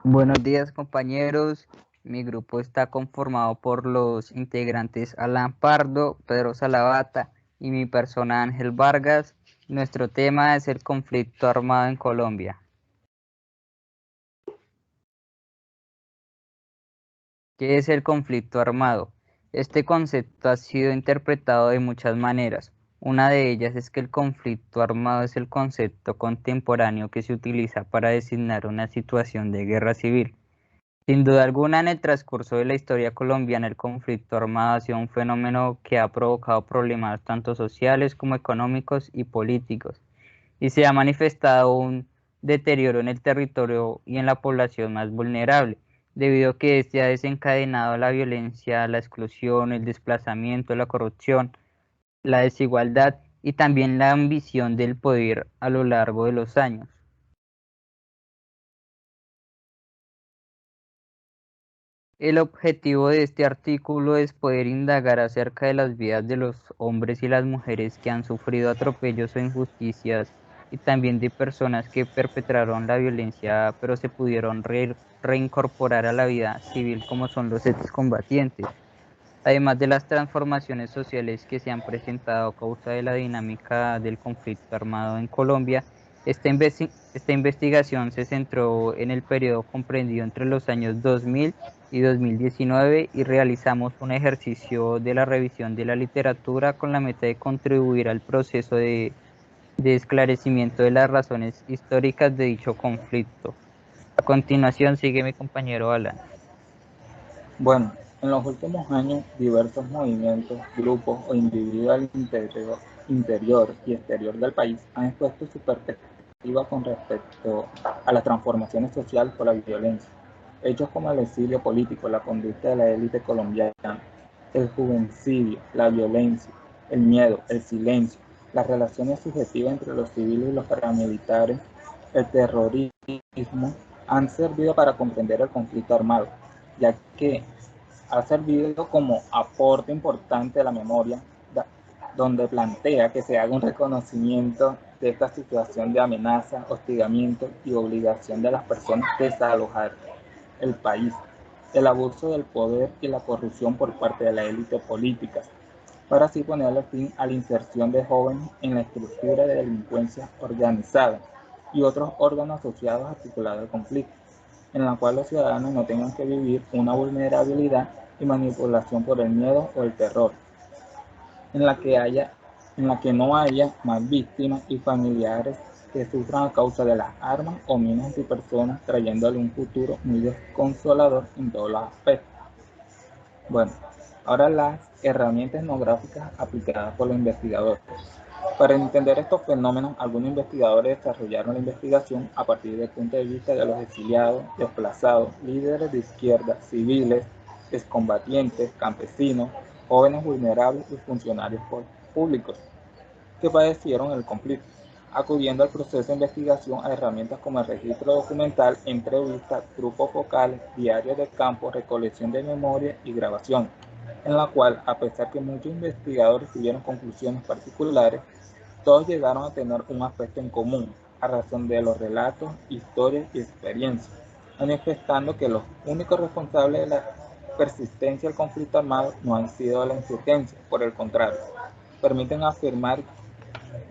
Buenos días, compañeros. Mi grupo está conformado por los integrantes Alan Pardo, Pedro Salavata y mi persona Ángel Vargas. Nuestro tema es el conflicto armado en Colombia. ¿Qué es el conflicto armado? Este concepto ha sido interpretado de muchas maneras. Una de ellas es que el conflicto armado es el concepto contemporáneo que se utiliza para designar una situación de guerra civil. Sin duda alguna, en el transcurso de la historia colombiana, el conflicto armado ha sido un fenómeno que ha provocado problemas tanto sociales como económicos y políticos, y se ha manifestado un deterioro en el territorio y en la población más vulnerable, debido a que este ha desencadenado la violencia, la exclusión, el desplazamiento, la corrupción, la desigualdad y también la ambición del poder a lo largo de los años. El objetivo de este artículo es poder indagar acerca de las vidas de los hombres y las mujeres que han sufrido atropellos o injusticias y también de personas que perpetraron la violencia pero se pudieron reincorporar a la vida civil como son los excombatientes. Además de las transformaciones sociales que se han presentado a causa de la dinámica del conflicto armado en Colombia, esta investigación se centró en el periodo comprendido entre los años 2000 y 2019 y realizamos un ejercicio de la revisión de la literatura con la meta de contribuir al proceso de esclarecimiento de las razones históricas de dicho conflicto. A continuación sigue mi compañero Alan. Bueno, en los últimos años, diversos movimientos, grupos o individuos al interior y exterior del país han expuesto su perspectiva con respecto a las transformaciones sociales por la violencia. Hechos como el exilio político, la conducta de la élite colombiana, el juvencidio, la violencia, el miedo, el silencio, las relaciones subjetivas entre los civiles y los paramilitares, el terrorismo, han servido para comprender el conflicto armado, ya que ha servido como aporte importante a la memoria, donde plantea que se haga un reconocimiento de esta situación de amenaza, hostigamiento y obligación de las personas de desalojar el país, el abuso del poder y la corrupción por parte de la élite política, para así ponerle fin a la inserción de jóvenes en la estructura de delincuencia organizada y otros órganos asociados articulados al conflicto, en la cual los ciudadanos no tengan que vivir una vulnerabilidad y manipulación por el miedo o el terror, en la que no haya más víctimas y familiares que sufran a causa de las armas o minas antipersonas, trayéndole un futuro muy desconsolador en todos los aspectos. Bueno, ahora las herramientas etnográficas aplicadas por los investigadores. Para entender estos fenómenos, algunos investigadores desarrollaron la investigación a partir del punto de vista de los exiliados, desplazados, líderes de izquierda, civiles, excombatientes, campesinos, jóvenes vulnerables y funcionarios públicos que padecieron el conflicto, acudiendo al proceso de investigación a herramientas como el registro documental, entrevistas, grupos focales, diarios de campo, recolección de memoria y grabación, en la cual, a pesar que muchos investigadores tuvieron conclusiones particulares, todos llegaron a tener un aspecto en común, a razón de los relatos, historias y experiencias, manifestando que los únicos responsables de la persistencia del conflicto armado no han sido la insurgencia, por el contrario, permiten afirmar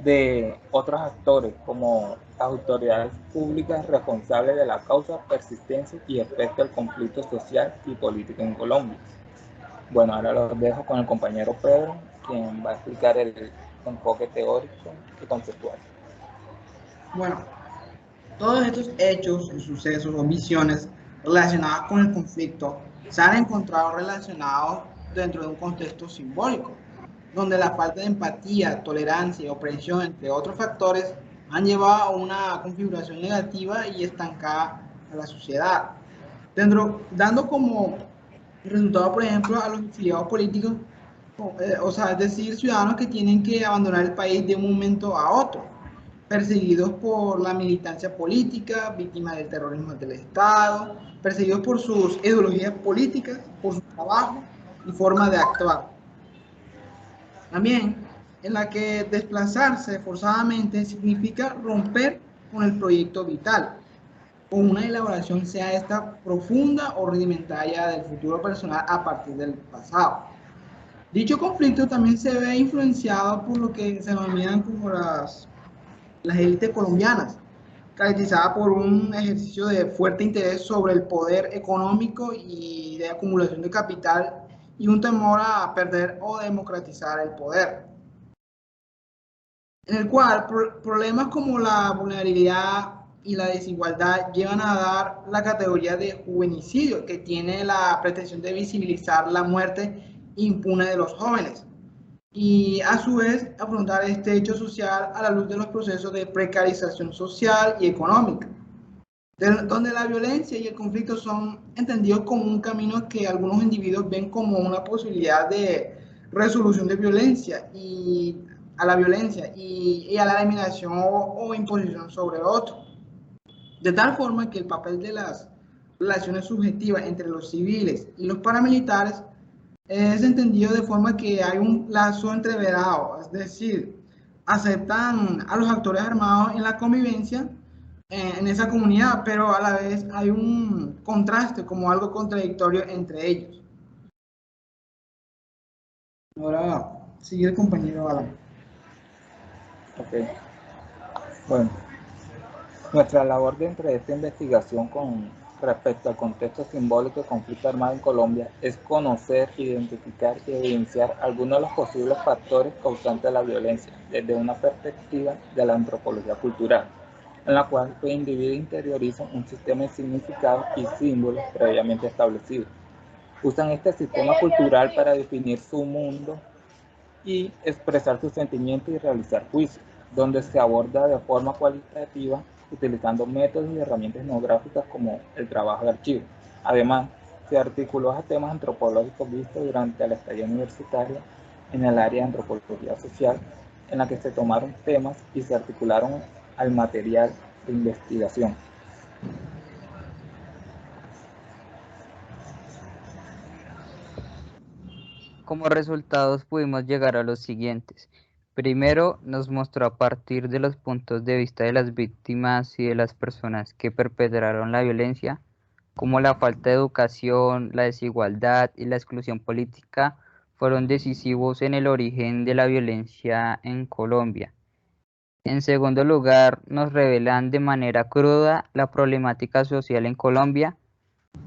de otros actores como las autoridades públicas responsables de la causa, persistencia y efecto del conflicto social y político en Colombia. Bueno, ahora los dejo con el compañero Pedro, quien va a explicar el enfoque teórico y conceptual. Bueno, todos estos hechos y sucesos o visiones relacionadas con el conflicto se han encontrado relacionados dentro de un contexto simbólico, donde la falta de empatía, tolerancia y opresión, entre otros factores, han llevado a una configuración negativa y estancada a la sociedad, dando como resultado, por ejemplo, a los exiliados políticos, o sea, es decir, ciudadanos que tienen que abandonar el país de un momento a otro, perseguidos por la militancia política, víctimas del terrorismo del Estado, perseguidos por sus ideologías políticas, por su trabajo y forma de actuar. También en la que desplazarse forzadamente significa romper con el proyecto vital, o una elaboración sea esta profunda o rudimentaria del futuro personal a partir del pasado. Dicho conflicto también se ve influenciado por lo que se denominan como las élites colombianas, caracterizada por un ejercicio de fuerte interés sobre el poder económico y de acumulación de capital y un temor a perder o democratizar el poder, en el cual problemas como la vulnerabilidad y la desigualdad llevan a dar la categoría de juvenicidio, que tiene la pretensión de visibilizar la muerte impune de los jóvenes y a su vez afrontar este hecho social a la luz de los procesos de precarización social y económica, donde la violencia y el conflicto son entendidos como un camino que algunos individuos ven como una posibilidad de resolución de violencia y a la violencia y a la eliminación o imposición sobre otro. De tal forma que el papel de las relaciones subjetivas entre los civiles y los paramilitares es entendido de forma que hay un lazo entreverado, es decir, aceptan a los actores armados en la convivencia en esa comunidad, pero a la vez hay un contraste como algo contradictorio entre ellos. Ahora sigue el compañero Alan. Ok. Bueno, nuestra labor dentro de esta investigación con respecto al contexto simbólico del conflicto armado en Colombia es conocer, identificar y evidenciar algunos de los posibles factores causantes de la violencia desde una perspectiva de la antropología cultural, en la cual los individuos interiorizan un sistema de significados y símbolos previamente establecidos. Usan este sistema cultural para definir su mundo y expresar sus sentimientos y realizar juicios, donde se aborda de forma cualitativa utilizando métodos y herramientas etnográficas como el trabajo de archivo. Además, se articuló a temas antropológicos vistos durante la estadía universitaria en el área de antropología social, en la que se tomaron temas y se articularon al material de investigación. Como resultados pudimos llegar a los siguientes. Primero, nos mostró a partir de los puntos de vista de las víctimas y de las personas que perpetraron la violencia, cómo la falta de educación, la desigualdad y la exclusión política fueron decisivos en el origen de la violencia en Colombia. En segundo lugar, nos revelan de manera cruda la problemática social en Colombia,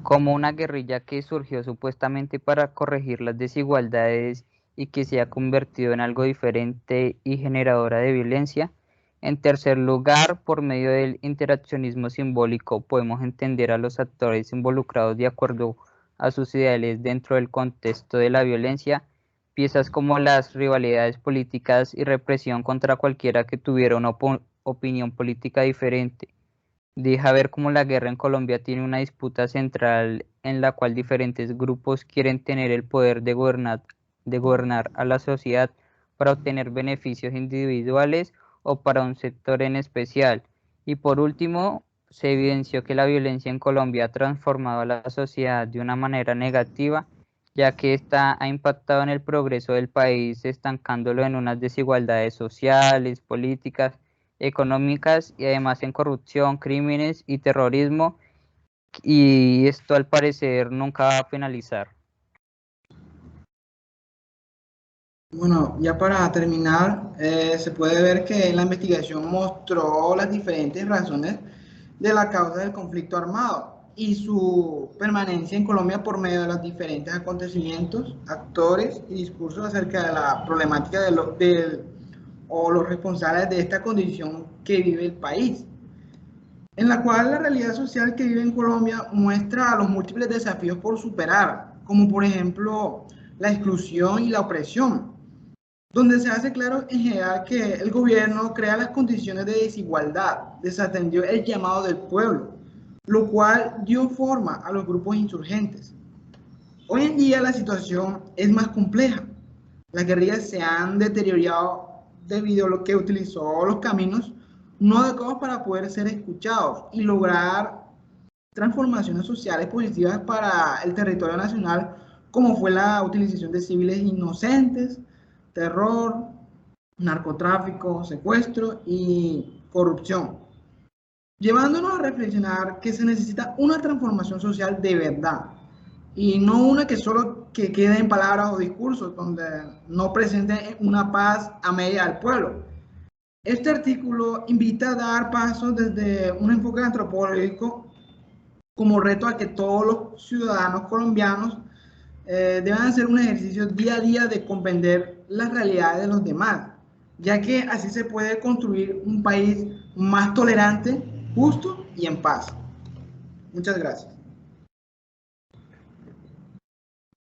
como una guerrilla que surgió supuestamente para corregir las desigualdades y que se ha convertido en algo diferente y generadora de violencia. En tercer lugar, por medio del interaccionismo simbólico, podemos entender a los actores involucrados de acuerdo a sus ideales dentro del contexto de la violencia, piezas como las rivalidades políticas y represión contra cualquiera que tuviera una opinión política diferente. Deja ver cómo la guerra en Colombia tiene una disputa central en la cual diferentes grupos quieren tener el poder de gobernar a la sociedad para obtener beneficios individuales o para un sector en especial. Y por último, se evidenció que la violencia en Colombia ha transformado a la sociedad de una manera negativa, ya que esta ha impactado en el progreso del país, estancándolo en unas desigualdades sociales, políticas, económicas y además en corrupción, crímenes y terrorismo, y esto al parecer nunca va a finalizar. Bueno, ya para terminar, se puede ver que la investigación mostró las diferentes razones de la causa del conflicto armado y su permanencia en Colombia por medio de los diferentes acontecimientos, actores y discursos acerca de la problemática o los responsables de esta condición que vive el país, en la cual la realidad social que vive en Colombia muestra los múltiples desafíos por superar, como por ejemplo la exclusión y la opresión, donde se hace claro en general que el gobierno crea las condiciones de desigualdad, desatendió el llamado del pueblo, lo cual dio forma a los grupos insurgentes. Hoy en día la situación es más compleja. Las guerrillas se han deteriorado debido a lo que utilizó los caminos no adecuados para poder ser escuchados y lograr transformaciones sociales positivas para el territorio nacional, como fue la utilización de civiles inocentes, terror, narcotráfico, secuestro y corrupción. llevándonos a reflexionar que se necesita una transformación social de verdad y no una que solo que quede en palabras o discursos, donde no presente una paz a media del pueblo. Este artículo invita a dar pasos desde un enfoque antropológico como reto a que todos los ciudadanos colombianos deben hacer un ejercicio día a día de comprender las realidades de los demás, ya que así se puede construir un país más tolerante, justo y en paz. Muchas gracias.